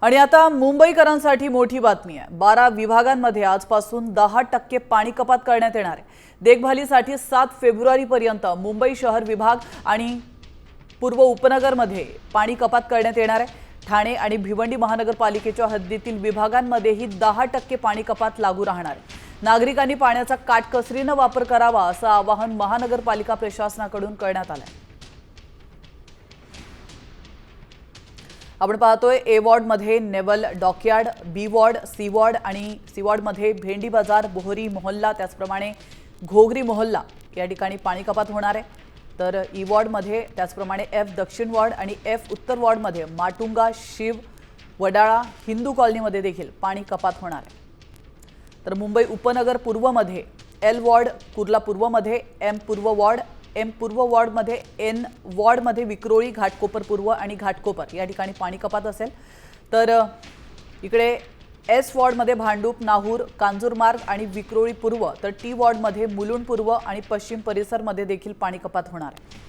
आणि आता मुंबईकरांसाठी मोठी बातमी आहे। 12 विभागांमध्ये आजपासून 10% पाणी कपात करण्यात येणार आहे। देखभालीसाठी 7 फेब्रुवारीपर्यंत मुंबई शहर विभाग आणि पूर्व उपनगरमध्ये पाणी कपात करण्यात येणार आहे। ठाणे आणि भिवंडी महानगरपालिकेच्या हद्दीतील विभागांमध्येही 10% पाणी कपात लागू राहणार आहे। नागरिकांनी पाण्याचा काटकसरीने वापर करावा असं आवाहन महानगरपालिका प्रशासनाकडून करण्यात आलं आहे। आपण पाहतोय ए वॉर्ड मध्ये नेवल डॉकयार्ड, बी वॉर्ड, सी वॉर्ड आणि सी वॉर्ड मध्ये भेंडी बाजार, बोहरी मोहल्ला, त्याचप्रमाणे घोगरी मोहल्ला या ठिकाणी पाणी कपात होणार आहे। तर ई वॉर्ड मध्ये त्याचप्रमाणे एफ दक्षिण वॉर्ड आणि एफ उत्तर वॉर्ड मध्ये माटुंगा, शिव, वडाळा, हिंदू कॉलनी मध्ये देखील पाणी कपात होणार आहे। तर मुंबई उपनगर पूर्व मध्ये एल वॉर्ड, कुर्ला पूर्व मध्ये एम पूर्व वॉर्ड, एम पूर्व वॉर्ड मध्ये एन वॉर्ड मध्ये विक्रोळी, घाटकोपर पूर्व आणि घाटकोपर या ठिकाणी पाणी कपात असेल। तर इकडे एस वॉर्ड मध्ये भांडूप, नाहूर, कांजूरमार्ग आणि विक्रोळी पूर्व, तर टी वॉर्ड मध्ये मुलुंड पूर्व आणि पश्चिम परिसर मध्ये देखील पाणी कपात होणार आहे।